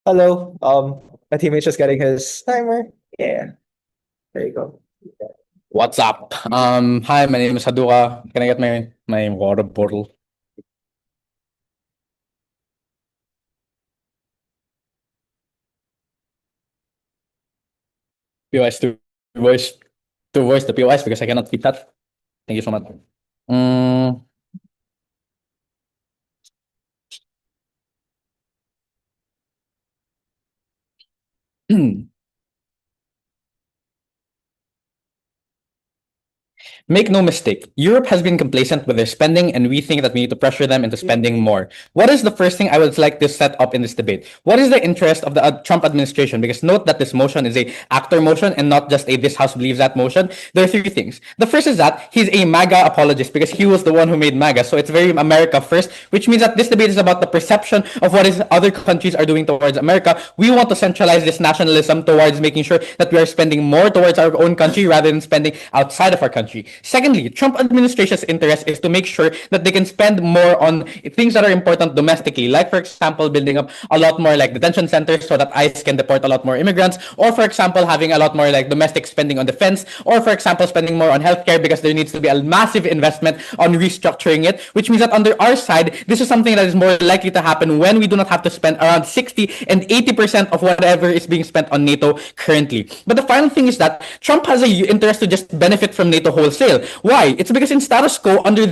Hello. My teammate's just getting his timer. Yeah, there you go. What's up? Hi, my name is Haduca. Can I get my water bottle? POS to voice to voice the POS because I cannot fit that. Thank you so much. Mm, Make no mistake, Europe has been complacent with their spending, and we think that we need to pressure them into spending more. What is the first thing I would like to set up in this debate? What is the interest of the Trump administration? Because note that this motion is a actor motion and not just a this house believes that motion. There are three things. The first is that he's a MAGA apologist because he was the one who made MAGA. So it's very America first, which means that this debate is about the perception of what is other countries are doing towards America. We want to centralize this nationalism towards making sure that we are spending more towards our own country rather than spending outside of our country. Secondly, Trump administration's interest is to make sure that they can spend more on things that are important domestically, like for example, building up a lot more like detention centers so that ICE can deport a lot more immigrants, or for example, having a lot more like domestic spending on defense, or for example, spending more on healthcare because there needs to be a massive investment on restructuring it, which means that under our side, this is something that is more likely to happen when we do not have to spend around 60 and 80% of whatever is being spent on NATO currently. But the final thing is that Trump has a interest to just benefit from NATO wholesale. Why? It's because in status quo, under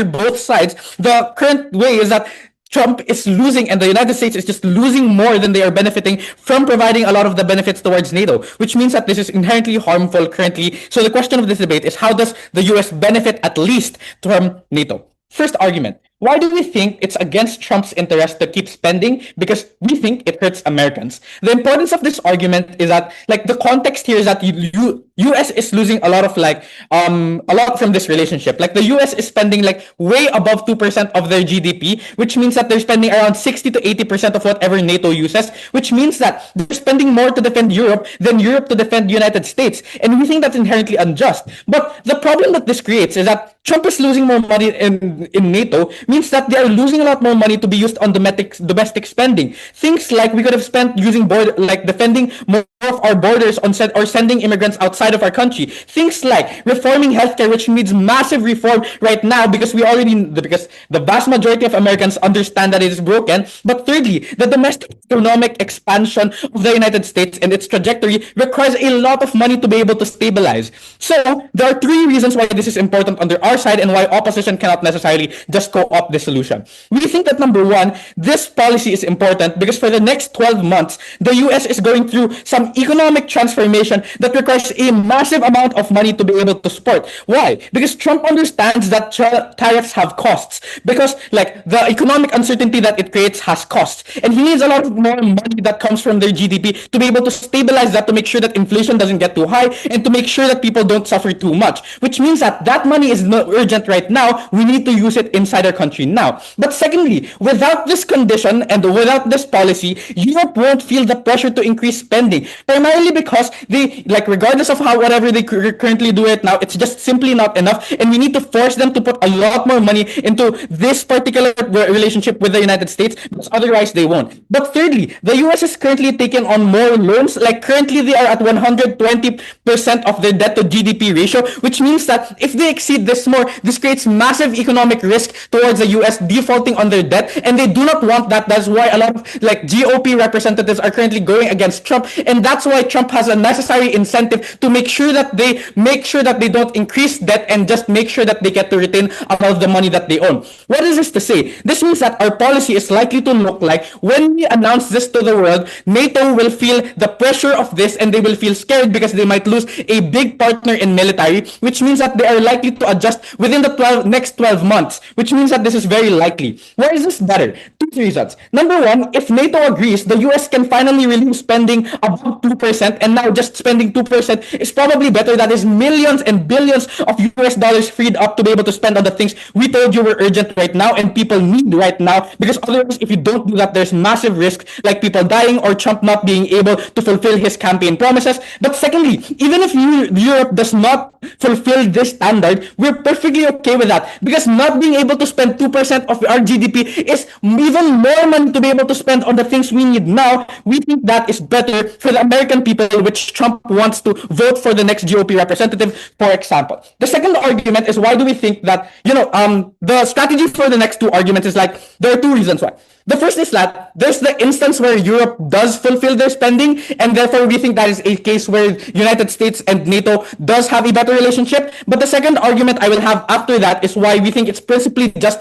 both sides, the current way is that Trump is losing and the United States is just losing more than they are benefiting from providing a lot of the benefits towards NATO, which means that this is inherently harmful currently. So the question of this debate is, how does the US benefit at least from NATO? First argument. Why do we think it's against Trump's interest to keep spending? Because we think it hurts Americans. The importance of this argument is that, like, the context here is that US is losing a lot of a lot from this relationship. Like the US is spending like way above 2% of their GDP, which means that they're spending around 60 to 80% of whatever NATO uses, which means that they're spending more to defend Europe than Europe to defend the United States. And we think that's inherently unjust. But the problem that this creates is that Trump is losing more money in NATO, means that they are losing a lot more money to be used on domestic spending. Things like we could have spent using defending more of our borders or sending immigrants outside of our country. Things like reforming healthcare, which needs massive reform right now because the vast majority of Americans understand that it is broken. But thirdly, the domestic economic expansion of the United States and its trajectory requires a lot of money to be able to stabilize. So there are three reasons why this is important under our side and why opposition cannot necessarily just co-opt this solution. We think that number one, this policy is important because for the next 12 months, the US is going through some economic transformation that requires a massive amount of money to be able to support. Why? Because Trump understands that tariffs have costs. Because like the economic uncertainty that it creates has costs. And he needs a lot more money that comes from their GDP to be able to stabilize that, to make sure that inflation doesn't get too high, and to make sure that people don't suffer too much. Which means that that money is not urgent right now. We need to use it inside our country now. But secondly, without this condition and without this policy, Europe won't feel the pressure to increase spending. Primarily because they, like, regardless of how whatever they currently do it now, it's just simply not enough, and we need to force them to put a lot more money into this particular relationship with the United States, because otherwise they won't. But thirdly, the US is currently taking on more loans. Like currently they are at 120% of their debt to GDP ratio, which means that if they exceed this more, this creates massive economic risk towards the US defaulting on their debt, and they do not want that. That's why a lot of like GOP representatives are currently going against Trump, and that's why Trump has a necessary incentive to make sure that they don't increase debt and just make sure that they get to retain a lot of the money that they own. What is this to say? This means that our policy is likely to look like, when we announce this to the world, NATO will feel the pressure of this and they will feel scared because they might lose a big partner in military, which means that they are likely to adjust within the next 12 months, which means that this is very likely. Why is this better? Two reasons. Number one, if NATO agrees, the US can finally resume spending above 2% and now just spending 2% is probably better. That is millions and billions of US dollars freed up to be able to spend on the things we told you were urgent right now and people need right now. Because otherwise, if you don't do that, there's massive risk, like people dying or Trump not being able to fulfill his campaign promises. But secondly, even if Europe does not fulfill this standard, we're perfectly okay with that, because not being able to spend 2% of our GDP is even more money to be able to spend on the things we need now. We think that is better for the American people, which Trump wants to vote for the next GOP representative, for example. The second argument is, why do we think that, the strategy for the next two arguments is like, there are two reasons why. The first is that there's the instance where Europe does fulfill their spending, and therefore we think that is a case where United States and NATO does have a better relationship. But the second argument I will have after that is why we think it's principally just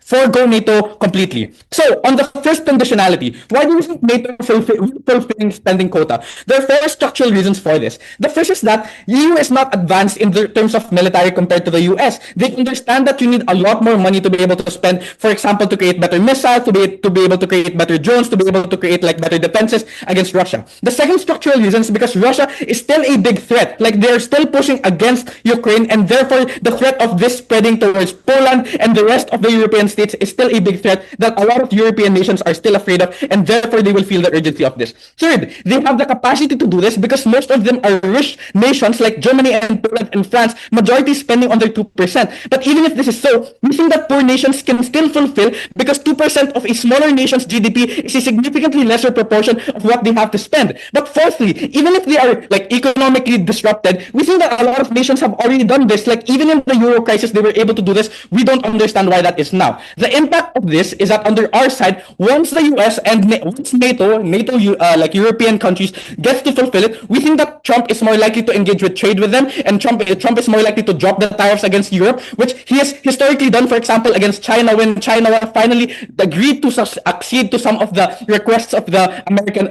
forego NATO completely. So on the first conditionality, why do we think NATO fulfilling spending quota? There are four structural reasons for this. The first is that EU is not advanced in terms of military compared to the US. They understand that you need a lot more money to be able to spend, for example, to create better missiles, to be able to create better drones, to be able to create like better defenses against Russia. The second structural reason is because Russia is still a big threat. Like, they're still pushing against Ukraine, and therefore the threat of this spreading towards Poland and the rest of the European states is still a big threat that a lot of European nations are still afraid of, and therefore they will feel the urgency of this. Third, they have the capacity to do this because most of them are rich nations like Germany and Poland and France, majority spending under 2%. But even if this is so, we think that poor nations can still fulfill, because 2% of a smaller nation's GDP is a significantly lesser proportion of what they have to spend. But fourthly, even if they are like economically disrupted, we think that a lot of nations have already done this. Like, even in the Euro crisis, they were able to do this. We don't understand why that is now. The impact of this is that under our side, once the US and once NATO, like European countries gets to fulfill it, we think that Trump is more likely to engage with trade with them, and Trump is more likely to drop the tariffs against Europe, which he has historically done, for example, against China, when China finally agreed to accede to some of the requests of the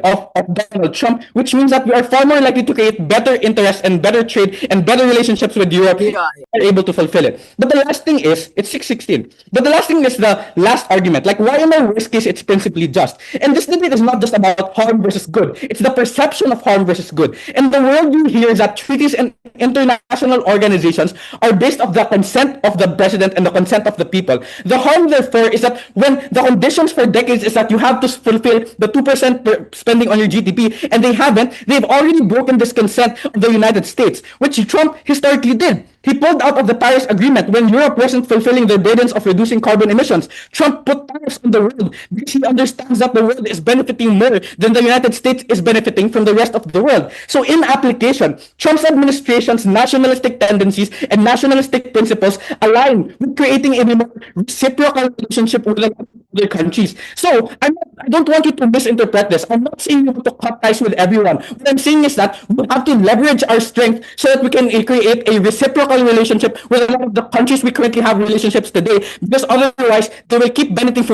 of Donald Trump, which means that we are far more likely to create better interest and better trade and better relationships with Europe. We are able to fulfill it. But the last thing is, it's 616. But the last thing is the last argument. Like, why in our worst case it's principally just? And this debate is not just about harm versus good. It's the perception of harm versus good. And the worldview here is that treaties and international organizations are based on the consent of the president and the consent of the people. The harm, therefore, is that when the conditions for decades is that you have to fulfill the 2% spending on your GDP, and they haven't, they've already broken this consent of the United States, which Trump historically did. He pulled out of the Paris Agreement when Europe wasn't fulfilling their burdens of reducing carbon emissions. Trump put tariffs on the world because he understands that the world is benefiting more than the United States is benefiting from the rest of the world. So in application, Trump's administration's nationalistic tendencies and nationalistic principles align with creating a more reciprocal relationship with other countries. So I don't want you to misinterpret this. I'm not saying you have to cut ties with everyone. What I'm saying is that we have to leverage our strength so that we can create a reciprocal relationship with a lot of the countries we currently have relationships today, because otherwise they will keep benefiting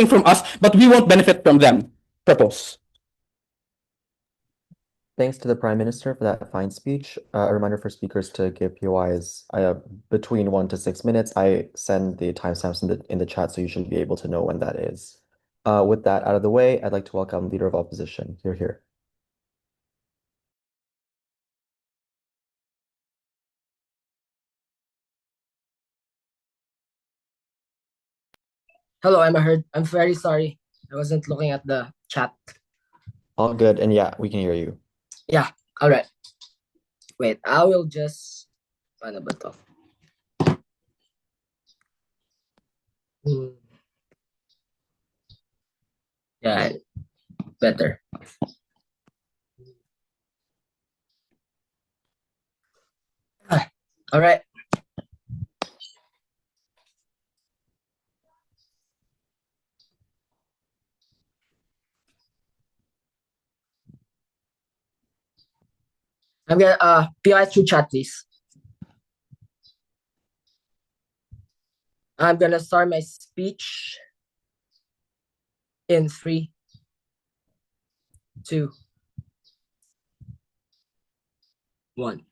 from us, but we won't benefit from them. Propose. Thanks to the Prime Minister for that fine speech. A reminder for speakers to give POIs between 1 to 6 minutes. I send the timestamps in the chat, so you should be able to know when that is. With that out of the way, I'd like to welcome Leader of Opposition. You're here. Hello, Emma Heard. I'm very sorry. I wasn't looking at the chat. All good, and yeah, we can hear you. Yeah, all right. Wait, I will just... Paano ba to? Yeah, better. All right. I'm gonna PI through chat, please. I'm gonna start my speech in 3, 2, 1.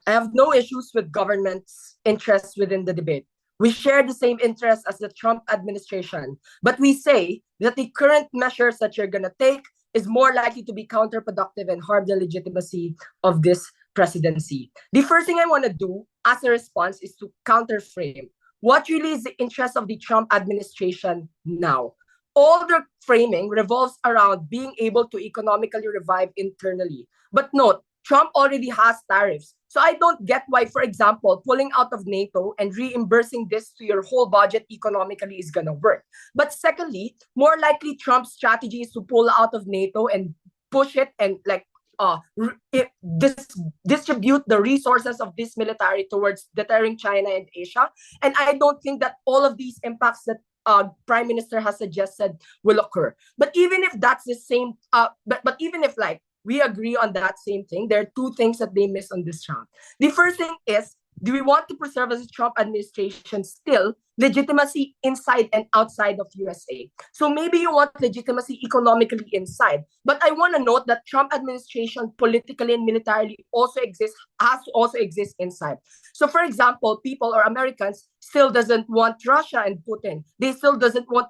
I have no issues with government's interests within the debate. We share the same interests as the Trump administration, but we say that the current measures that you're gonna take is more likely to be counterproductive and harm the legitimacy of this presidency. The first thing I want to do as a response is to counterframe what really is the interest of the Trump administration now. All the framing revolves around being able to economically revive internally. But note, Trump already has tariffs. So I don't get why, for example, pulling out of NATO and reimbursing this to your whole budget economically is going to work. But secondly, more likely Trump's strategy is to pull out of NATO and push it and distribute the resources of this military towards deterring China and Asia. And I don't think that all of these impacts that Prime Minister has suggested will occur. But even if that's the same, but even if like we agree on that same thing, there are two things that they miss on this round. The first thing is, do we want to preserve as a Trump administration still legitimacy inside and outside of USA? So maybe you want legitimacy economically inside, but I want to note that Trump administration politically and militarily has to also exist inside. So for example, people or Americans still doesn't want Russia and Putin. They still doesn't want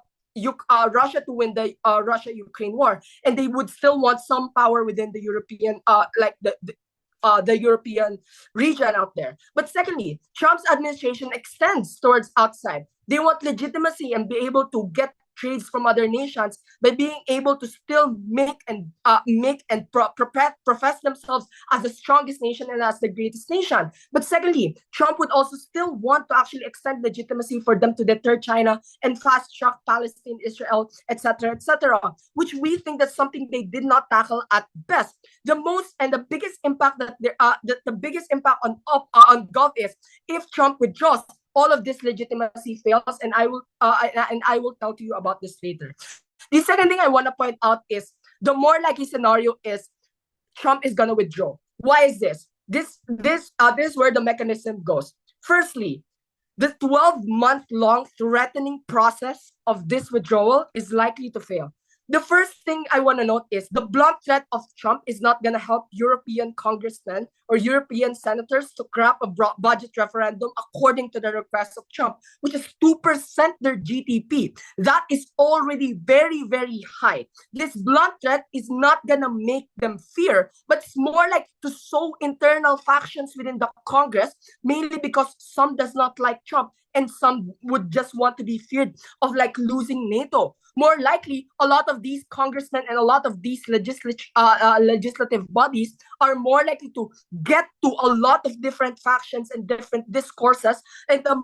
Russia to win the Russia-Ukraine war, and they would still want some power within the European, the European region out there. But secondly, Trump's administration extends towards outside. They want legitimacy and be able to get trades from other nations by being able to still profess themselves as the strongest nation and as the greatest nation. But secondly, Trump would also still want to actually extend legitimacy for them to deter China and fast track Palestine, Israel, etc., which we think that's something they did not tackle at best. The biggest impact that the biggest impact on Gulf is if Trump withdraws, all of this legitimacy fails, and I will tell to you about this later. The second thing I want to point out is the more likely scenario is Trump is gonna withdraw. Why is this? This is where the mechanism goes. Firstly, the 12-month-long threatening process of this withdrawal is likely to fail. The first thing I want to note is the blunt threat of Trump is not going to help European congressmen or European senators to craft a budget referendum according to the request of Trump, which is 2% their GDP. That is already very, very high. This blunt threat is not going to make them fear, but it's more like to sow internal factions within the Congress, mainly because some does not like Trump and some would just want to be feared of like losing NATO. More likely, a lot of these congressmen and a lot of these legislative bodies are more likely to get to a lot of different factions and different discourses, and the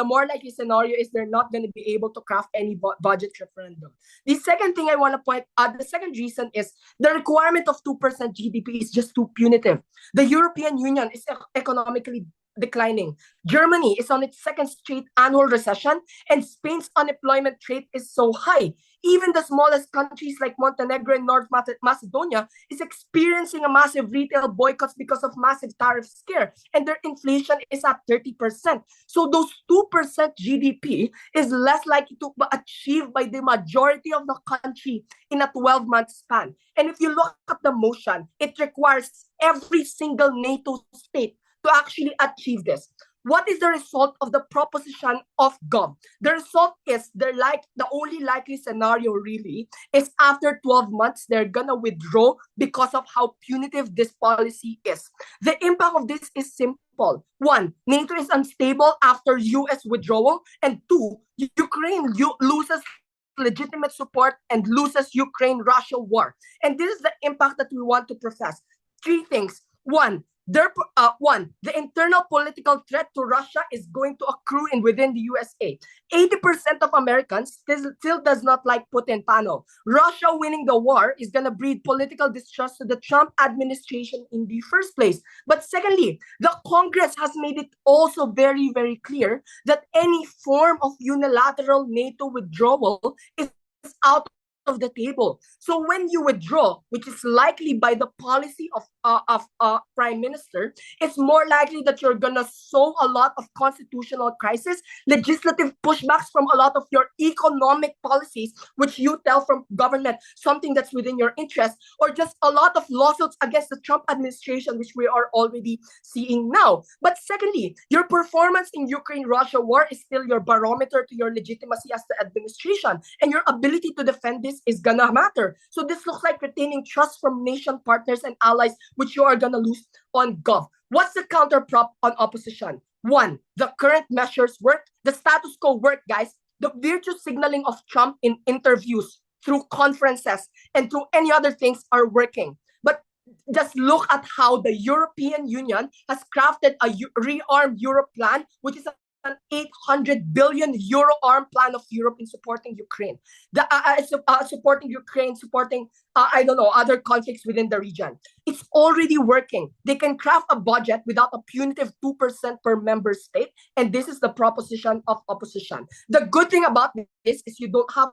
more likely scenario is they're not going to be able to craft any budget referendum. The second thing I want to point out, the second reason is the requirement of 2% GDP is just too punitive. The European Union is economically declining. Germany is on its second straight annual recession, and Spain's unemployment rate is so high. Even the smallest countries like Montenegro and North Macedonia is experiencing a massive retail boycotts because of massive tariff scare, and their inflation is at 30%. So those 2% GDP is less likely to be achieved by the majority of the country in a 12-month span. And if you look at the motion, it requires every single NATO state to actually achieve this. What is the result of the proposition of GOV? The result is the only likely scenario really is after 12 months, they're gonna withdraw because of how punitive this policy is. The impact of this is simple. One, NATO is unstable after US withdrawal. And two, Ukraine loses legitimate support and loses Ukraine-Russia war. And this is the impact that we want to profess. Three things. One, the internal political threat to Russia is going to accrue within the USA. 80% of Americans still does not like Putin panel. Russia winning the war is going to breed political distrust to the Trump administration in the first place. But secondly, the Congress has made it also very, very clear that any form of unilateral NATO withdrawal is out of the table. So when you withdraw, which is likely by the policy of Prime Minister, it's more likely that you're gonna sow a lot of constitutional crisis, legislative pushbacks from a lot of your economic policies, which you tell from government something that's within your interest, or just a lot of lawsuits against the Trump administration, which we are already seeing now. But secondly, your performance in Ukraine-Russia war is still your barometer to your legitimacy as the administration, and your ability to defend this things is gonna matter. So this looks like retaining trust from nation partners and allies, which you are gonna lose on Gov. What's the counterprop on opposition? One, the current measures work. The status quo work, guys. The virtue signaling of Trump in interviews, through conferences, and through any other things are working. But just look at how the European Union has crafted a rearm Europe plan, which is an 800 billion euro arm plan of Europe in supporting Ukraine. Supporting Ukraine, supporting other conflicts within the region. It's already working. They can craft a budget without a punitive 2% per member state, and this is the proposition of opposition. The good thing about this is you don't have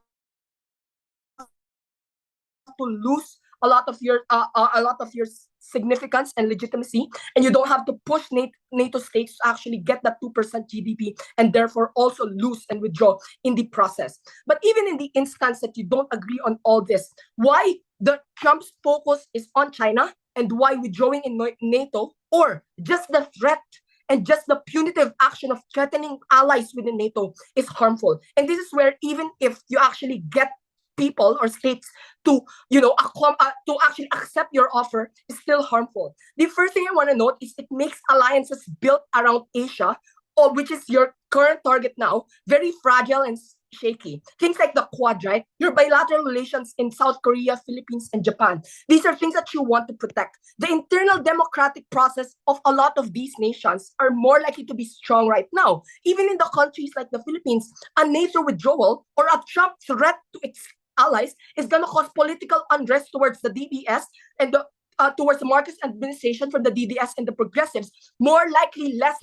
to lose a lot of your significance and legitimacy, and you don't have to push NATO states to actually get that 2% GDP and therefore also lose and withdraw in the process. But even in the instance that you don't agree on all this, why the Trump's focus is on China and why withdrawing in NATO, or just the threat and just the punitive action of threatening allies within NATO is harmful. And this is where even if you actually get people or states to to actually accept your offer is still harmful. The first thing I want to note is it makes alliances built around Asia, or which is your current target now, very fragile and shaky. Things like the Quad, right? Your bilateral relations in South Korea, Philippines, and Japan. These are things that you want to protect. The internal democratic process of a lot of these nations are more likely to be strong right now. Even in the countries like the Philippines, a NATO withdrawal or a Trump threat to its allies is going to cause political unrest towards the DDS and towards the Marcos administration from the DDS and the progressives, more likely less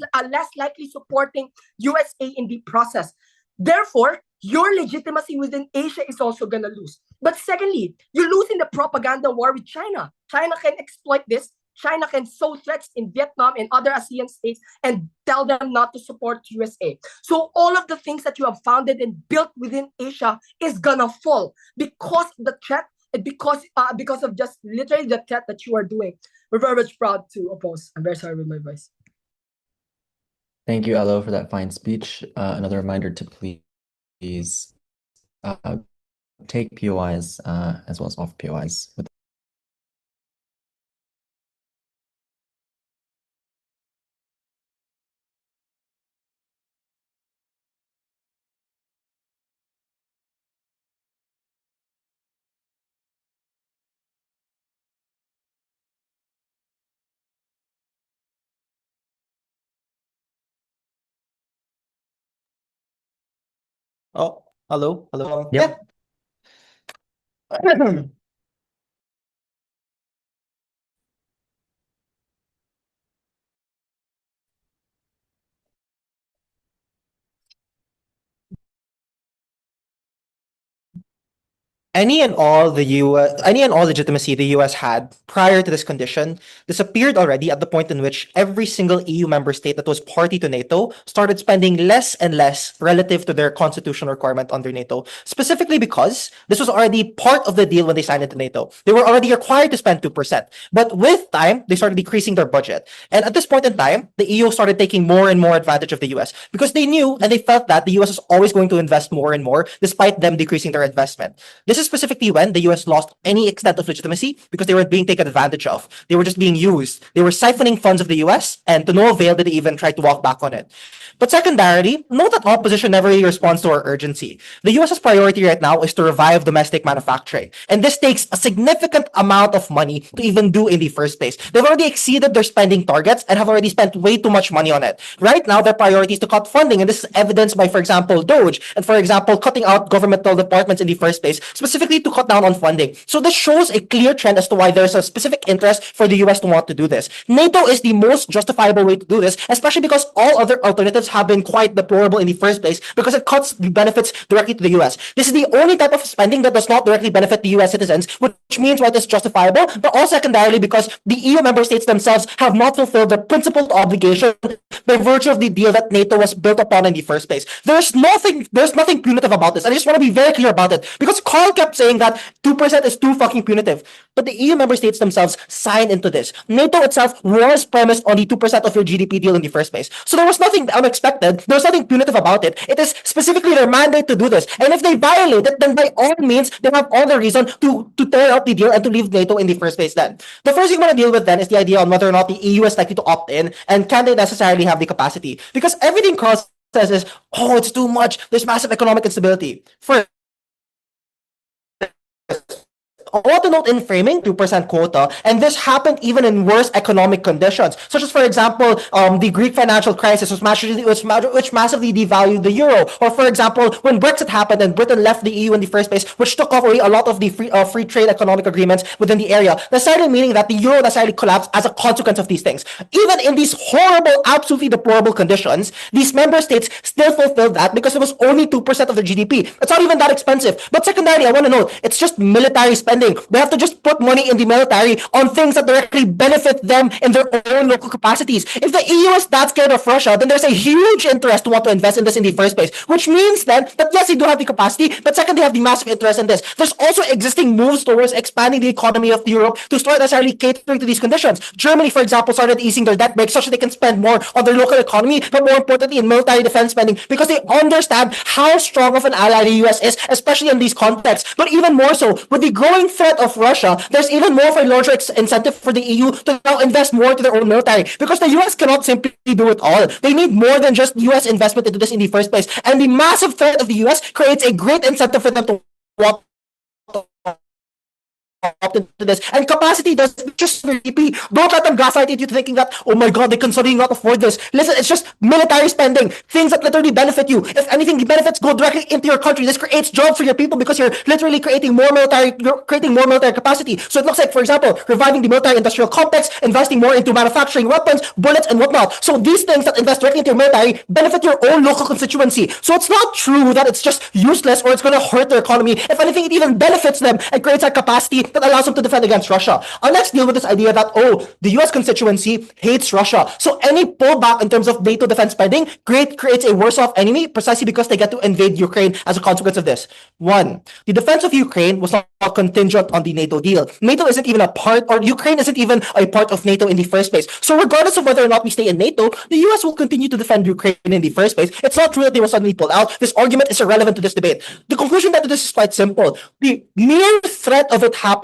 likely supporting USA in the process. Therefore, your legitimacy within Asia is also going to lose. But secondly, you lose in the propaganda war with China. China can exploit this. China can sow threats in Vietnam and other ASEAN states and tell them not to support USA. So all of the things that you have founded and built within Asia is gonna fall because the threat, because of just literally the threat that you are doing. We're very much proud to oppose. I'm very sorry with my voice. Thank you, Elo, for that fine speech. Another reminder to please take POIs as well as off POIs. Oh, hello. Yep. Yeah. Any and all legitimacy the US had prior to this condition disappeared already at the point in which every single EU member state that was party to NATO started spending less and less relative to their constitutional requirement under NATO, specifically because this was already part of the deal when they signed into NATO. They were already required to spend 2%, but with time, they started decreasing their budget. And at this point in time, the EU started taking more and more advantage of the US because they knew and they felt that the US was always going to invest more and more despite them decreasing their investment. This is specifically when the US lost any extent of legitimacy because they were being taken advantage of. They were just being used. They were siphoning funds of the US, and to no avail did they even try to walk back on it. But secondarily, note that opposition never really responds to our urgency. The US's priority right now is to revive domestic manufacturing, and this takes a significant amount of money to even do in the first place. They've already exceeded their spending targets and have already spent way too much money on it. Right now, their priority is to cut funding, and this is evidenced by, for example, DOGE, and for example, cutting out governmental departments in the first place, specifically to cut down on funding. So this shows a clear trend as to why there's a specific interest for the US to want to do this. NATO is the most justifiable way to do this, especially because all other alternatives have been quite deplorable in the first place because it cuts the benefits directly to the US. This is the only type of spending that does not directly benefit the US citizens, which means why it is justifiable, but also secondarily because the EU member states themselves have not fulfilled their principled obligation by virtue of the deal that NATO was built upon in the first place. There's nothing punitive about this. I just want to be very clear about it because Karl kept saying that 2% is too fucking punitive. But the EU member states themselves signed into this. NATO itself was premised on the 2% of your GDP deal in the first place. So there was nothing unexpected. There was nothing punitive about it. It is specifically their mandate to do this. And if they violate it, then by all means, they have all the reason to tear out the deal and to leave NATO in the first place then. The first thing we want to deal with then is the idea on whether or not the EU is likely to opt in and can they necessarily have the capacity. Because everything Karl says is, oh, it's too much. There's massive economic instability. First, I want to note in framing 2% quota, and this happened even in worse economic conditions, such as, for example, the Greek financial crisis, which massively devalued the euro, or for example, when Brexit happened and Britain left the EU in the first place, which took away a lot of the free trade economic agreements within the area, necessarily meaning that the euro necessarily collapsed as a consequence of these things. Even in these horrible, absolutely deplorable conditions, these member states still fulfilled that because it was only 2% of their GDP. It's not even that expensive. But secondarily, I want to note, it's just military spending. They have to just put money in the military on things that directly benefit them in their own local capacities. If the EU is that scared of Russia, then there's a huge interest to want to invest in this in the first place, which means then that yes, they do have the capacity, but second, they have the massive interest in this. There's also existing moves towards expanding the economy of Europe to start necessarily catering to these conditions. Germany, for example, started easing their debt breaks such that they can spend more on their local economy, but more importantly in military defense spending, because they understand how strong of an ally the US is, especially in these contexts. But even more so, with the growing threat of Russia, there's even more of a larger incentive for the EU to now invest more into their own military, because the US cannot simply do it all. They need more than just US investment into this in the first place. And the massive threat of the US creates a great incentive for them to want into this. And capacity does just GDP. Don't let them gaslight you thinking that, oh my god, they can suddenly not afford this. Listen, it's just military spending, things that literally benefit you. If anything, the benefits go directly into your country. This creates jobs for your people because you're literally creating more military capacity. So it looks like, for example, reviving the military industrial complex, investing more into manufacturing weapons, bullets, and whatnot. So these things that invest directly into your military benefit your own local constituency. So it's not true that it's just useless or it's going to hurt their economy. If anything, it even benefits them and creates that capacity that allows them to defend against Russia. I'll next deal with this idea that, oh, the US constituency hates Russia. So any pullback in terms of NATO defense spending creates a worse off enemy precisely because they get to invade Ukraine as a consequence of this. One, the defense of Ukraine was not contingent on the NATO deal. NATO isn't even a part, or Ukraine isn't even a part of NATO in the first place. So regardless of whether or not we stay in NATO, the US will continue to defend Ukraine in the first place. It's not true that they will suddenly pull out. This argument is irrelevant to this debate. The conclusion that this is quite simple. The mere threat of it happening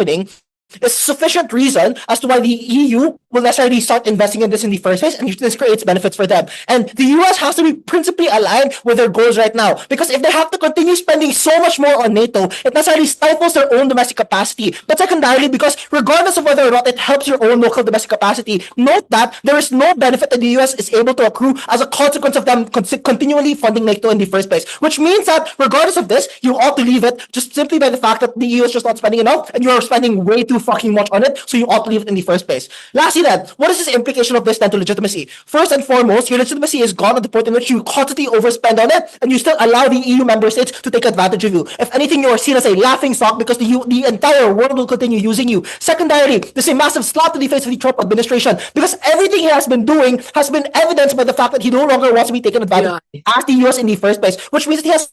is sufficient reason as to why the EU will necessarily start investing in this in the first place, and this creates benefits for them. And the US has to be principally aligned with their goals right now, because if they have to continue spending so much more on NATO, it necessarily stifles their own domestic capacity. But secondarily, because regardless of whether or not it helps your own local domestic capacity, note that there is no benefit that the US is able to accrue as a consequence of them continually funding NATO in the first place, which means that regardless of this, you ought to leave it just simply by the fact that the EU is just not spending enough, and you are spending way too fucking much on it, so you ought to leave it in the first place. Lastly then, what is this implication of this then to legitimacy? First and foremost, your legitimacy is gone at the point in which you constantly overspend on it, and you still allow the EU member states to take advantage of you. If anything, you are seen as a laughing stock because the entire world will continue using you. Secondarily, this is a massive slap to the face of the Trump administration, because everything he has been doing has been evidenced by the fact that he no longer wants to be taken advantage of as the US in the first place, which means that he has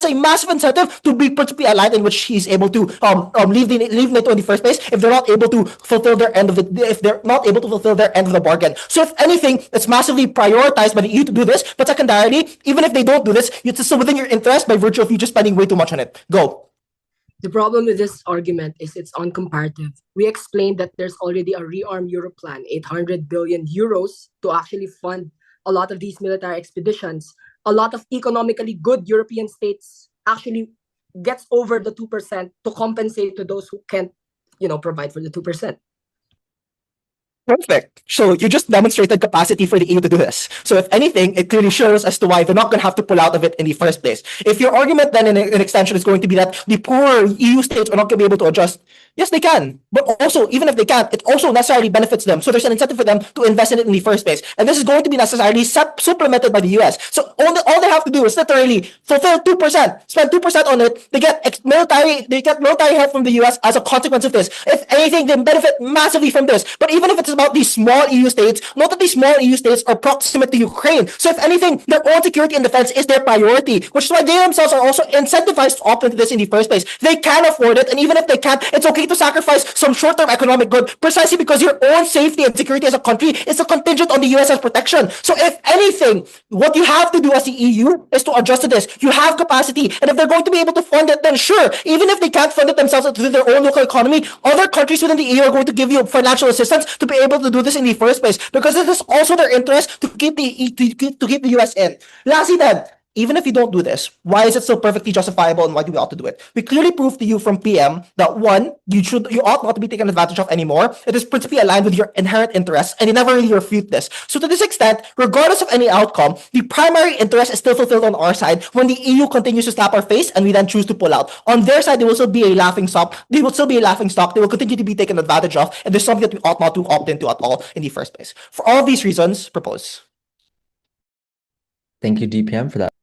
a massive incentive to be principally aligned, in which he's able to leave NATO in the first place if they're not able to fulfill their end of the bargain. So if anything, it's massively prioritized by the EU to do this, but secondarily, even if they don't do this, it's still within your interest by virtue of you just spending way too much on it. Go. The problem with this argument is it's uncomparative. We explained that there's already a rearm Europe plan, 800 billion euros, to actually fund a lot of these military expeditions. A lot of economically good European states actually gets over the 2% to compensate to those who can't, provide for the 2%. Perfect. So you just demonstrated capacity for the EU to do this. So if anything, it clearly shows as to why they're not going to have to pull out of it in the first place. If your argument then in extension is going to be that the poor EU states are not going to be able to adjust, yes, they can. But also, even if they can't, it also necessarily benefits them. So there's an incentive for them to invest in it in the first place. And this is going to be necessarily supplemented by the US. So all they have to do is literally fulfill 2%, spend 2% on it. They get military help from the US as a consequence of this. If anything, they benefit massively from this. But even if it's is about these small EU states. Note that these small EU states are proximate to Ukraine. So if anything, their own security and defense is their priority, which is why they themselves are also incentivized to opt into this in the first place. They can afford it, and even if they can't, it's okay to sacrifice some short-term economic good precisely because your own safety and security as a country is a contingent on the US's protection. So if anything, what you have to do as the EU is to adjust to this. You have capacity, and if they're going to be able to fund it, then sure, even if they can't fund it themselves through their own local economy, other countries within the EU are going to give you financial assistance to be able to do this in the first place, because it is also their interest to keep the US in. Lastly, then, even if you don't do this, why is it still perfectly justifiable, and why do we ought to do it? We clearly proved to you from PM that one, you ought not to be taken advantage of anymore. It is principally aligned with your inherent interests, and you never really refute this. So to this extent, regardless of any outcome, the primary interest is still fulfilled on our side when the EU continues to slap our face and we then choose to pull out. On their side, they will still be a laughing stock. They will still be a laughing stock. They will continue to be taken advantage of, and there's something that we ought not to opt into at all in the first place. For all of these reasons, propose. Thank you, DPM, for that.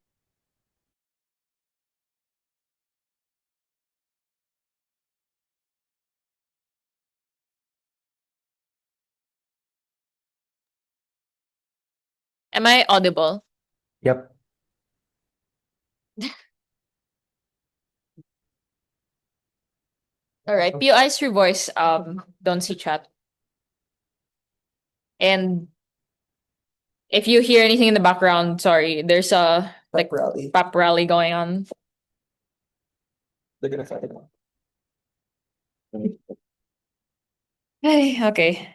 Am I audible? Yep. All right. POI's through voice. Don't see chat. And if you hear anything in the background, sorry, there's a like rally. pep rally going on. They're gonna fight it out. Hey, okay.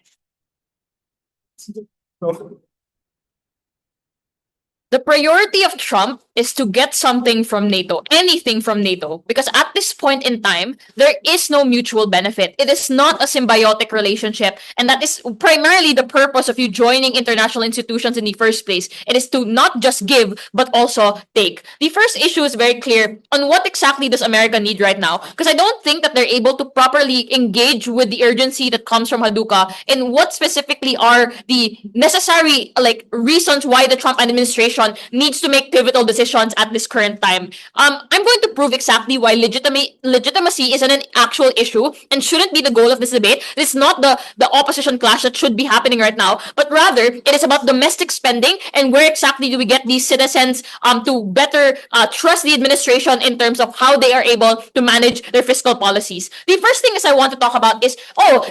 The priority of Trump is to get something from NATO, anything from NATO, because at this point in time, there is no mutual benefit. It is not a symbiotic relationship, and that is primarily the purpose of you joining international institutions in the first place. It is to not just give, but also take. The first issue is very clear on what exactly does America need right now, because I don't think that they're able to properly engage with the urgency that comes from Haduca in what specifically are the necessary reasons why the Trump administration needs to make pivotal decisions at this current time. I'm going to prove exactly why legitimacy isn't an actual issue and shouldn't be the goal of this debate. This is not the opposition clash that should be happening right now, but rather it is about domestic spending and where exactly do we get these citizens to better trust the administration in terms of how they are able to manage their fiscal policies. The first thing is I want to talk about is,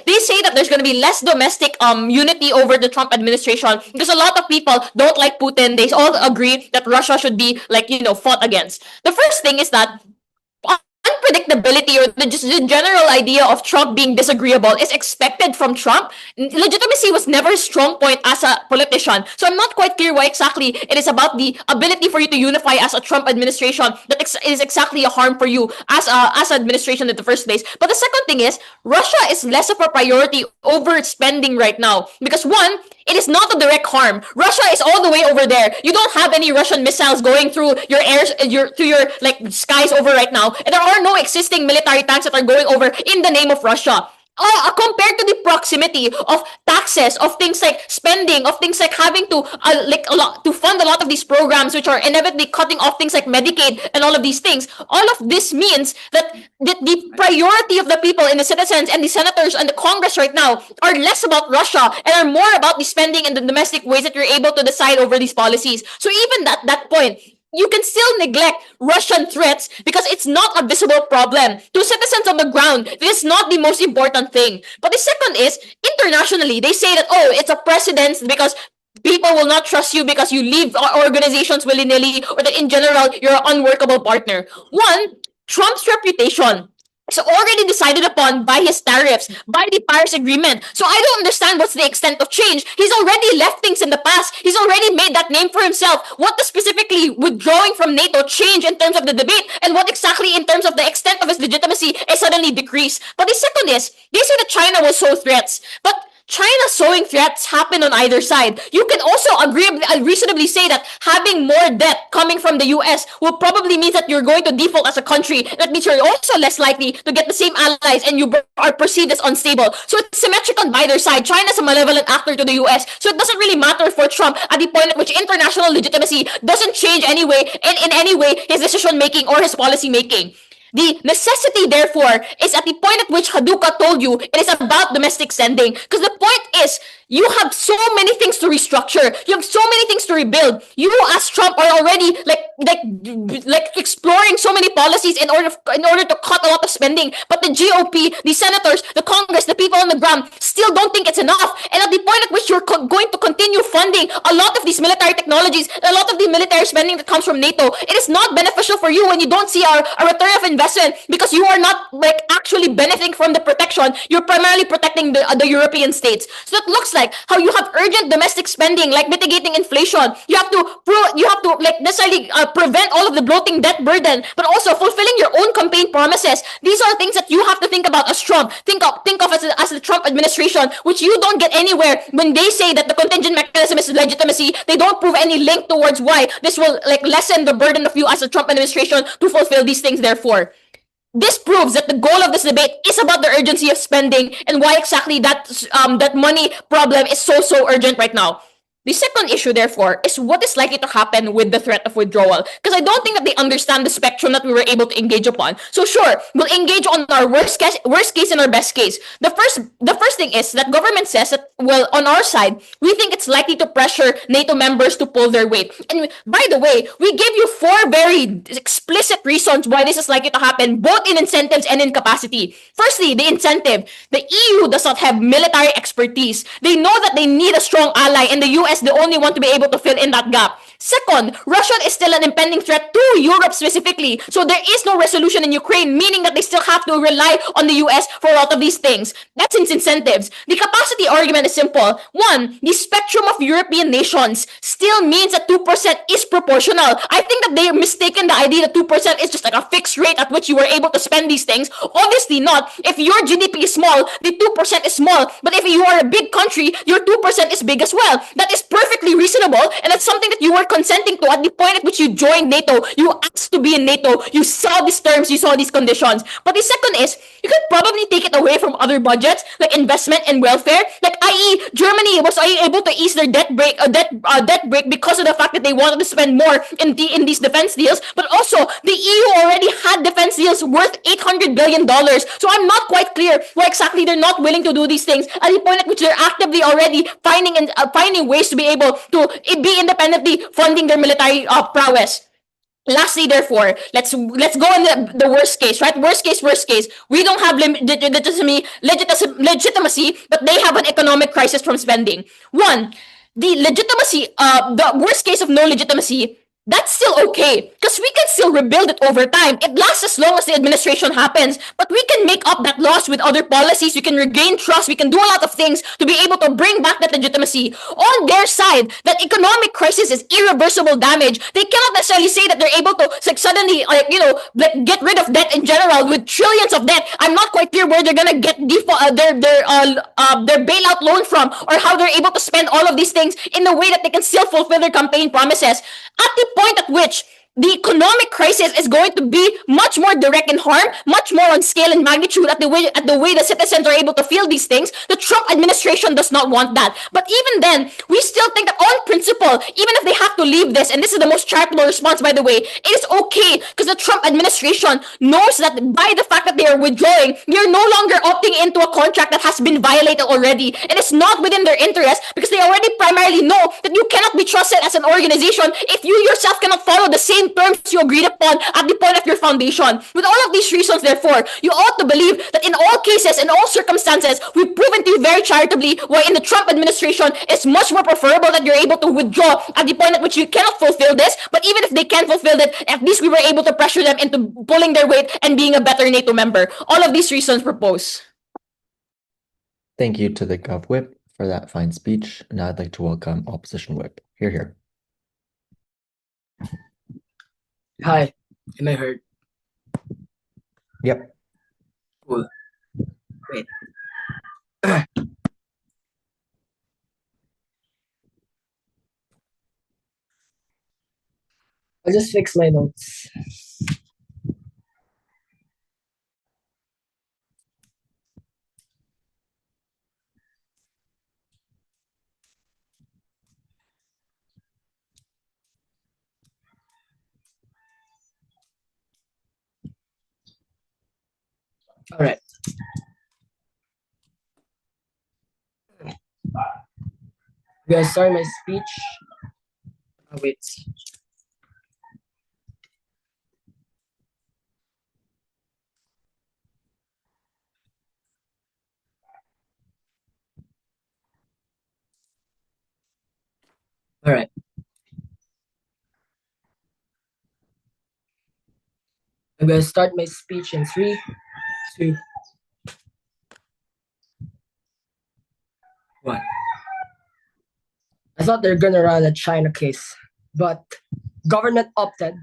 they say that there's going to be less domestic unity over the Trump administration because a lot of people don't like Putin. They all agree that Russia should be fought against. The first thing is that unpredictability or the general idea of Trump being disagreeable is expected from Trump. Legitimacy was never a strong point as a politician. So I'm not quite clear why exactly it is about the ability for you to unify as a Trump administration that is exactly a harm for you as an administration in the first place. But the second thing is, Russia is less of a priority over spending right now. Because one, it is not a direct harm. Russia is all the way over there. You don't have any Russian missiles going through your airs, through your skies over right now. And there are no existing military tanks that are going over in the name of Russia. Compared to the proximity of taxes, of things like spending, of things like having to fund a lot of these programs, which are inevitably cutting off things like Medicaid and all of these things. All of this means that the priority of the people and the citizens and the senators and the Congress right now are less about Russia and are more about the spending and the domestic ways that you're able to decide over these policies. So even at that point, you can still neglect Russian threats because it's not a visible problem. To citizens on the ground, this is not the most important thing. But the second is, internationally, they say that, it's a precedent because people will not trust you because you leave organizations willy-nilly, or that in general, you're an unworkable partner. One, Trump's reputation is already decided upon by his tariffs, by the Paris Agreement. So I don't understand what's the extent of change. He's already left things in the past. He's already made that name for himself. What does specifically withdrawing from NATO change in terms of the debate? And what exactly in terms of the extent of his legitimacy is suddenly decreased? But the second is, they say that China will sow threats. But China sowing threats happen on either side. You can also reasonably say that having more debt coming from the US will probably mean that you're going to default as a country. That means you're also less likely to get the same allies and you are perceived as unstable. So it's symmetric on either side. China's a malevolent actor to the US. So it doesn't really matter for Trump at the point at which international legitimacy doesn't change anyway, in any way his decision making or his policy making. The necessity, therefore, is at the point at which Haduca told you it is about domestic sending. Because the point is, you have so many things to restructure. You have so many things to rebuild. You, as Trump, are already like exploring so many policies in order to cut a lot of spending. But the GOP, the senators, the Congress, the people on the ground still don't think it's enough. And at the point at which you're going to continue funding a lot of these military technologies, a lot of the military spending that comes from NATO, it is not beneficial for you when you don't see a return of investment, because you are not like actually benefiting from the protection. You're primarily protecting the European states. So it looks like how you have urgent domestic spending, like mitigating inflation. You have to like necessarily prevent all of the bloating debt burden, but also fulfilling your own campaign promises. These are things that you have to think about as Trump. Think of as the Trump administration, which you don't get anywhere when they say that the contingent mechanism is legitimacy. They don't prove any link towards why this will like lessen the burden of you as the Trump administration to fulfill these things. Therefore, this proves that the goal of this debate is about the urgency of spending and why exactly that money problem is so urgent right now. The second issue, therefore, is what is likely to happen with the threat of withdrawal. Because I don't think that they understand the spectrum that we were able to engage upon. So sure, we'll engage on our worst case and our best case. The first thing is that government says that, well, on our side, we think it's likely to pressure NATO members to pull their weight. And by the way, we gave you 4 very explicit reasons why this is likely to happen, both in incentives and in capacity. Firstly, the incentive. The EU does not have military expertise. They know that they need a strong ally, and the US the only one to be able to fill in that gap. Second, Russia is still an impending threat to Europe specifically. So there is no resolution in Ukraine, meaning that they still have to rely on the US for a lot of these things. That's its incentives. The capacity argument is simple. One, the spectrum of European nations still means that 2% is proportional. I think that they're mistaken the idea that 2% is just like a fixed rate at which you were able to spend these things. Obviously not. If your GDP is small, the 2% is small. But if you are a big country, your 2% is big as well. That is perfectly reasonable, and that's something that you were consenting to at the point at which you joined NATO. You asked to be in NATO. You saw these terms, you saw these conditions. But the second is, you could probably take it away from other budgets, like investment and welfare. Like, i.e., Germany was able to ease their debt break because of the fact that they wanted to spend more in these defense deals. But also, the EU already had defense deals worth $800 billion. So I'm not quite clear why exactly they're not willing to do these things at the point at which they're actively already finding ways to be able to be independently funding their military prowess. Lastly, therefore, let's go in the worst case, right? Worst case. We don't have legitimacy, but they have an economic crisis from spending. One, the legitimacy, the worst case of no legitimacy, that's still okay, because we can still rebuild it over time. It lasts as long as the administration happens, but we can make up that loss with other policies. We can regain trust. We can do a lot of things to be able to bring back that legitimacy. On their side, that economic crisis is irreversible damage. They cannot necessarily say that they're able to suddenly, get rid of debt in general with trillions of debt. I'm not quite clear where they're gonna get their bailout loan from, or how they're able to spend all of these things in a way that they can still fulfill their campaign promises. At the point at which the economic crisis is going to be much more direct in harm, much more on scale and magnitude at the way the citizens are able to feel these things. The Trump administration does not want that. But even then, we still think that on principle, even if they have to leave this, and this is the most charitable response, by the way, it is okay, because the Trump administration knows that by the fact that they are withdrawing, they're no longer opting into a contract that has been violated already. It is not within their interest, because they already primarily know that you cannot be trusted as an organization if you yourself cannot follow the same terms you agreed upon at the point of your foundation. With all of these reasons, therefore, you ought to believe that in all cases, in all circumstances, we've proven to you very charitably why in the Trump administration, it's much more preferable that you're able to withdraw at the point at which you cannot fulfill this. But even if they can't fulfill it, at least we were able to pressure them into pulling their weight and being a better NATO member. All of these reasons propose. Thank you to the Gov Whip for that fine speech. Now I'd like to welcome Opposition Whip. Here. Hi, am I heard? Yep. Cool. Wait. I'll just fix my notes. All right. I'm gonna start my speech. Oh, wait. All right. I'm gonna start my speech in 3, 2, 1. I thought they're gonna run a China case, but government opted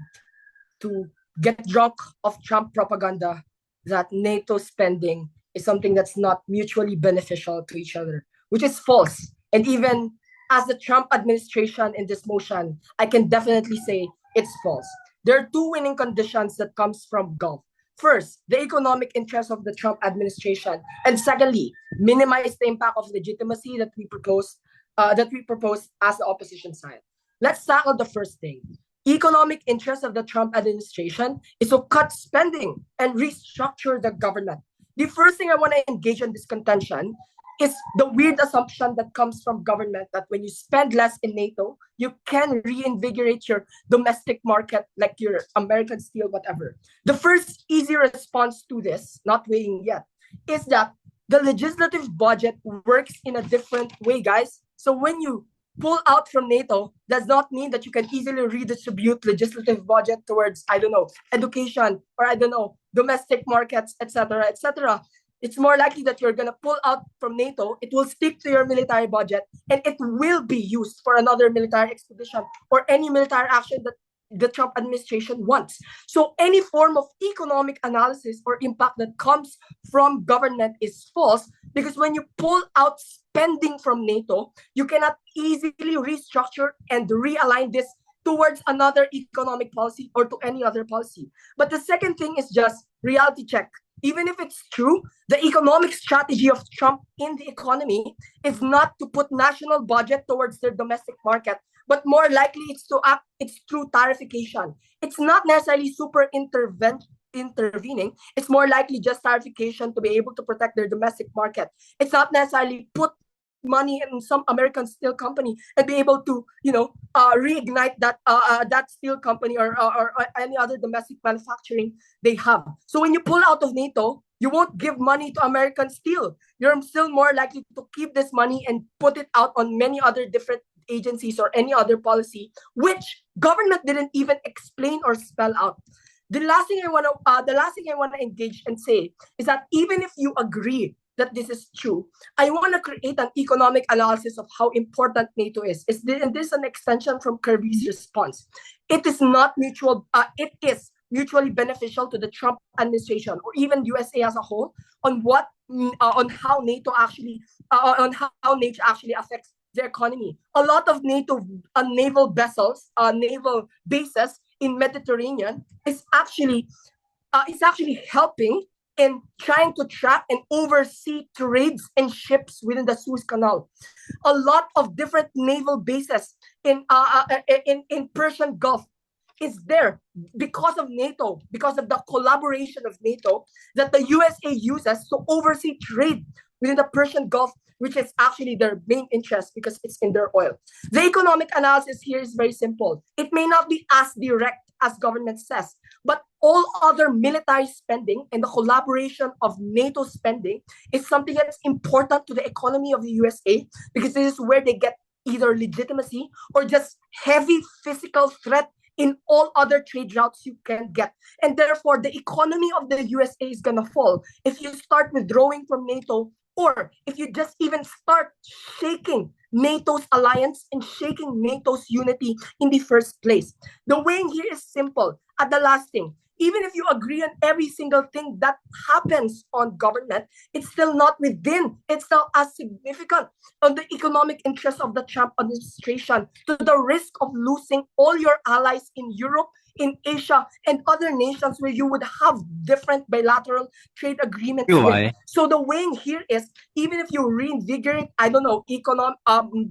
to get drunk of Trump propaganda that NATO spending is something that's not mutually beneficial to each other, which is false. And even as the Trump administration in this motion, I can definitely say it's false. There are two winning conditions that comes from Gulf. First, the economic interests of the Trump administration, and secondly, minimize the impact of legitimacy that we propose as the opposition side. Let's tackle the first thing. Economic interest of the Trump administration is to cut spending and restructure the government. The first thing I want to engage in this contention is the weird assumption that comes from government that when you spend less in NATO, you can reinvigorate your domestic market, like your American steel, whatever. The first easy response to this, not weighing yet, is that the legislative budget works in a different way, guys. So when you pull out from NATO does not mean that you can easily redistribute legislative budget towards, I don't know, education, or I don't know, domestic markets, etc., etc. It's more likely that you're going to pull out from NATO, it will stick to your military budget, and it will be used for another military expedition or any military action that the Trump administration wants. So any form of economic analysis or impact that comes from government is false, because when you pull out spending from NATO, you cannot easily restructure and realign this towards another economic policy or to any other policy. But the second thing is just reality check. Even if it's true, the economic strategy of Trump in the economy is not to put national budget towards their domestic market, but more likely it's through tarification. It's not necessarily super intervening. It's more likely just tarification to be able to protect their domestic market. It's not necessarily put money in some American steel company and be able to, reignite that steel company or any other domestic manufacturing they have. So when you pull out of NATO, you won't give money to American steel. You're still more likely to keep this money and put it out on many other different agencies or any other policy, which government didn't even explain or spell out. The last thing I want to engage and say is that even if you agree that this is true, I want to create an economic analysis of how important NATO is. Is this an extension from Kirby's response? It is not mutual. It is mutually beneficial to the Trump administration or even USA as a whole on how NATO actually affects the economy. A lot of NATO naval vessels, naval bases in Mediterranean is actually helping in trying to track and oversee trades and ships within the Suez Canal. A lot of different naval bases in Persian Gulf is there because of NATO, because of the collaboration of NATO that the USA uses to oversee trade within the Persian Gulf, which is actually their main interest because it's in their oil. The economic analysis here is very simple. It may not be as direct as government says, but all other military spending and the collaboration of NATO spending is something that's important to the economy of the USA, because this is where they get either legitimacy or just heavy physical threat in all other trade routes you can get. And therefore, the economy of the USA is going to fall if you start withdrawing from NATO, or if you just even start shaking NATO's alliance and shaking NATO's unity in the first place. The weighing here is simple. At the last thing, even if you agree on every single thing that happens on government, it's still not it's still as significant on the economic interests of the Trump administration to the risk of losing all your allies in Europe, in Asia and other nations where you would have different bilateral trade agreements. Why? So the weighing here is, even if you reinvigorate, I don't know,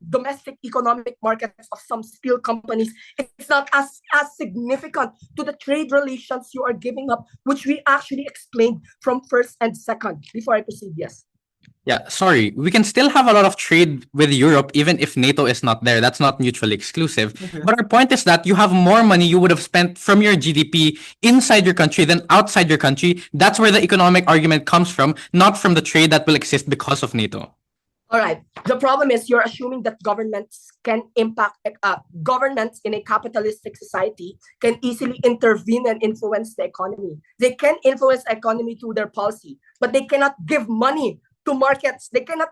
domestic economic markets of some steel companies, it's not as significant to the trade relations you are giving up, which we actually explained from first and second. Before I proceed, yes. Yeah, sorry. We can still have a lot of trade with Europe even if NATO is not there. That's not mutually exclusive. But our point is that you have more money you would have spent from your GDP inside your country than outside your country. That's where the economic argument comes from, not from the trade that will exist because of NATO. All right. The problem is you're assuming that governments can impact, governments in a capitalistic society can easily intervene and influence the economy. They can influence the economy through their policy, but they cannot give money to markets. They cannot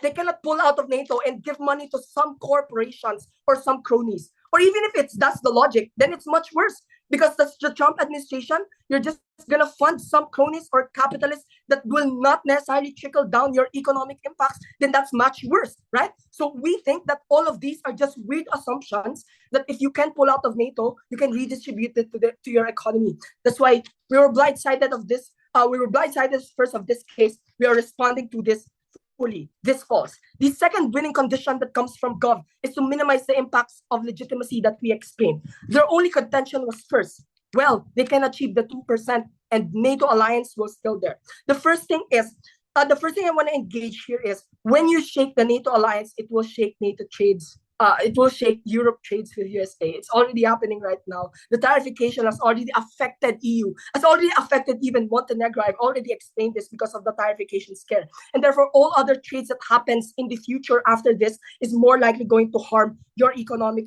they cannot pull out of NATO and give money to some corporations or some cronies. Or even if that's the logic, then it's much worse, because that's the Trump administration. You're just going to fund some cronies or capitalists that will not necessarily trickle down your economic impacts. Then that's much worse, right? So we think that all of these are just weird assumptions that if you can pull out of NATO, you can redistribute it to your economy. That's why we were blindsided of this. We were blindsided first of this case. We are responding to this fully. This false. The second winning condition that comes from Gov is to minimize the impacts of legitimacy that we explained. Their only contention was first, well, they can achieve the 2% and NATO alliance was still there. The first thing I want to engage here is, when you shake the NATO alliance, it will shake NATO trades. It will shake Europe trades with USA. It's already happening right now. The tarification has already affected EU. Has already affected even Montenegro. I've already explained this because of the tarification scare. And therefore, all other trades that happens in the future after this is more likely going to harm your economic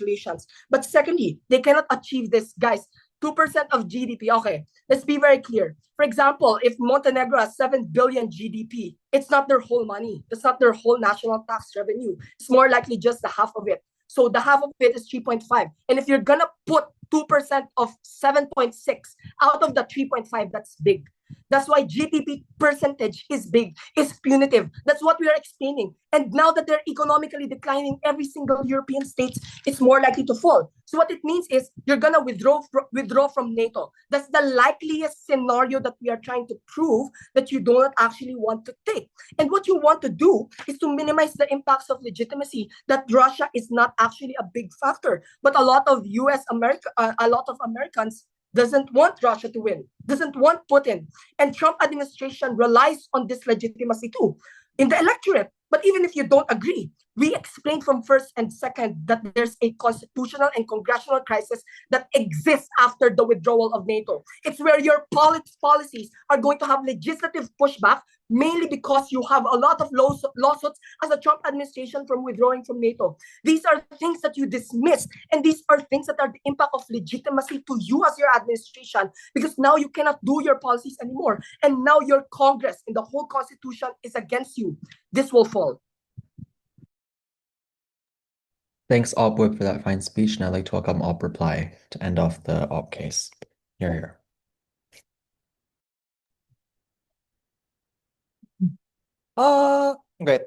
relations. But secondly, they cannot achieve this, guys. 2% of GDP. Okay, let's be very clear. For example, if Montenegro has 7 billion GDP, it's not their whole money. It's not their whole national tax revenue. It's more likely just the half of it. So the half of it is 3.5. And if you're going to put 2% of 7.6 out of the 3.5, that's big. That's why GDP percentage is big, is punitive. That's what we are explaining. And now that they're economically declining, every single European state is more likely to fall. So what it means is you're going to withdraw from NATO. That's the likeliest scenario that we are trying to prove that you do not actually want to take. And what you want to do is to minimize the impacts of legitimacy, that Russia is not actually a big factor. But a lot of Americans doesn't want Russia to win, doesn't want Putin. And Trump administration relies on this legitimacy too in the electorate. But even if you don't agree, we explained from first and second that there's a constitutional and congressional crisis that exists after the withdrawal of NATO. It's where your policies are going to have legislative pushback, mainly because you have a lot of lawsuits as a Trump administration from withdrawing from NATO. These are things that you dismiss, and these are things that are the impact of legitimacy to you as your administration, because now you cannot do your policies anymore. And now your Congress and the whole Constitution is against you. This will fall. Thanks, Op Whip, for that fine speech, and I'd like to welcome Op Reply to end off the Op case. Here. Great.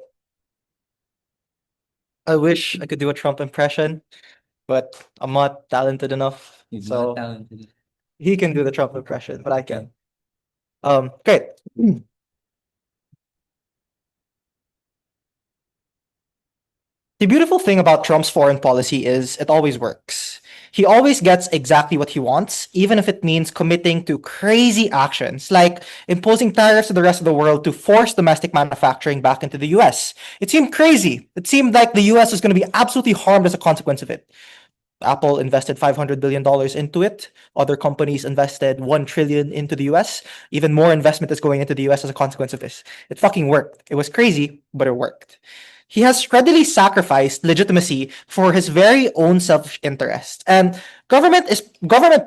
I wish I could do a Trump impression, but I'm not talented enough. So he can do the Trump impression, but I can. Great. The beautiful thing about Trump's foreign policy is it always works. He always gets exactly what he wants, even if it means committing to crazy actions, like imposing tariffs to the rest of the world to force domestic manufacturing back into the US. It seemed crazy. It seemed like the US was going to be absolutely harmed as a consequence of it. Apple invested $500 billion into it. Other companies invested $1 trillion into the US. Even more investment is going into the US as a consequence of this. It fucking worked. It was crazy, but it worked. He has readily sacrificed legitimacy for his very own selfish interest. And government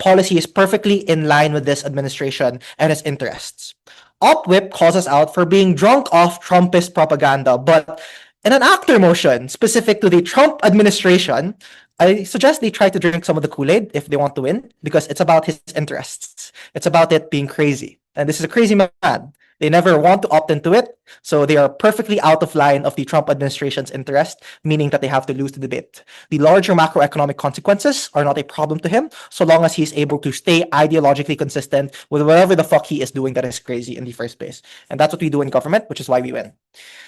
policy is perfectly in line with this administration and its interests. OpWhip calls us out for being drunk off Trumpist propaganda, but in an actor motion specific to the Trump administration, I suggest they try to drink some of the Kool-Aid if they want to win, because it's about his interests. It's about it being crazy. And this is a crazy man. They never want to opt into it, so they are perfectly out of line of the Trump administration's interest, meaning that they have to lose the debate. The larger macroeconomic consequences are not a problem to him, so long as he's able to stay ideologically consistent with whatever the fuck he is doing that is crazy in the first place. And that's what we do in government, which is why we win.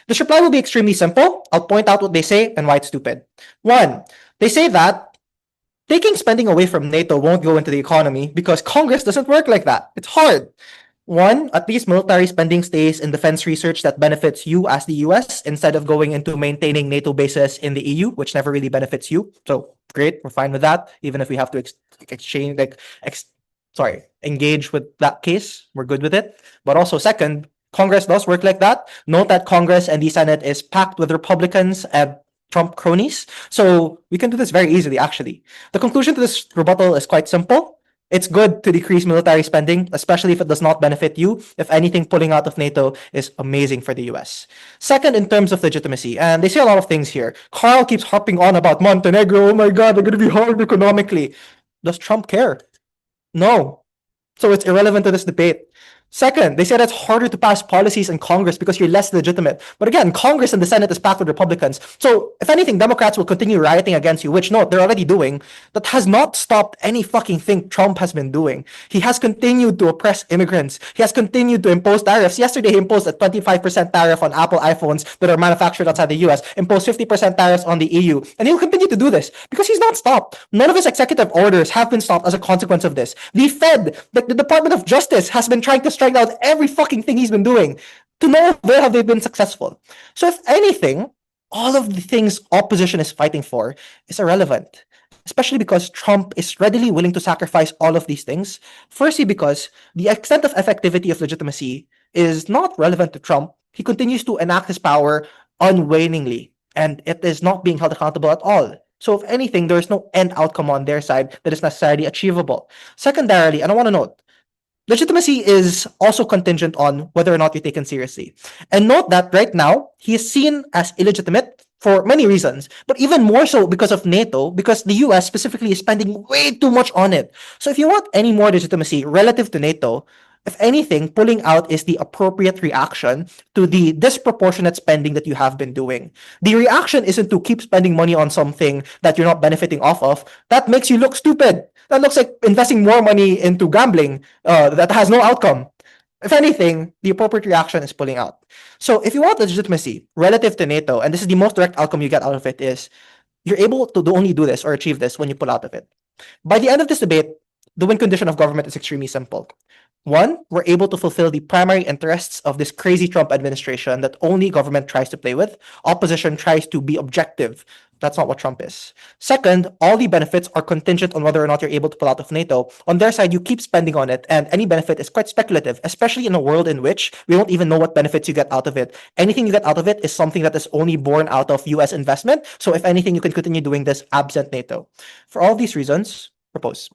This reply will be extremely simple. I'll point out what they say and why it's stupid. One, they say that taking spending away from NATO won't go into the economy because Congress doesn't work like that. It's hard. One, at least military spending stays in defense research that benefits you as the US instead of going into maintaining NATO bases in the EU, which never really benefits you. So great, we're fine with that. Even if we have to engage with that case, we're good with it. But also second, Congress does work like that. Note that Congress and the Senate is packed with Republicans and Trump cronies. So we can do this very easily, actually. The conclusion to this rebuttal is quite simple. It's good to decrease military spending, especially if it does not benefit you. If anything, pulling out of NATO is amazing for the US. Second, in terms of legitimacy, and they say a lot of things here. Karl keeps harping on about Montenegro. Oh my God, they're going to be hard economically. Does Trump care? No. So it's irrelevant to this debate. Second, they said it's harder to pass policies in Congress because you're less legitimate. But again, Congress and the Senate is packed with Republicans. So if anything, Democrats will continue rioting against you, which no, they're already doing. That has not stopped any fucking thing Trump has been doing. He has continued to oppress immigrants. He has continued to impose tariffs. Yesterday, he imposed a 25% tariff on Apple iPhones that are manufactured outside the US, imposed 50% tariffs on the EU. And he'll continue to do this because he's not stopped. None of his executive orders have been stopped as a consequence of this. The Fed, the Department of Justice, has been trying to strike out every fucking thing he's been doing. To no avail have they been successful. So if anything, all of the things opposition is fighting for is irrelevant, especially because Trump is readily willing to sacrifice all of these things. Firstly, because the extent of effectivity of legitimacy is not relevant to Trump. He continues to enact his power unwaningly, and it is not being held accountable at all. So if anything, there is no end outcome on their side that is necessarily achievable. Secondarily, and I want to note, legitimacy is also contingent on whether or not you're taken seriously. And note that right now, he is seen as illegitimate for many reasons, but even more so because of NATO, because the US specifically is spending way too much on it. So if you want any more legitimacy relative to NATO, if anything, pulling out is the appropriate reaction to the disproportionate spending that you have been doing. The reaction isn't to keep spending money on something that you're not benefiting off of. That makes you look stupid. That looks like investing more money into gambling that has no outcome. If anything, the appropriate reaction is pulling out. So if you want legitimacy relative to NATO, and this is the most direct outcome you get out of it, is you're able to only do this or achieve this when you pull out of it. By the end of this debate, the win condition of government is extremely simple. One, we're able to fulfill the primary interests of this crazy Trump administration that only government tries to play with. Opposition tries to be objective. That's not what Trump is. Second, all the benefits are contingent on whether or not you're able to pull out of NATO. On their side, you keep spending on it, and any benefit is quite speculative, especially in a world in which we don't even know what benefits you get out of it. Anything you get out of it is something that is only born out of US investment. So if anything, you can continue doing this absent NATO. For all these reasons, propose.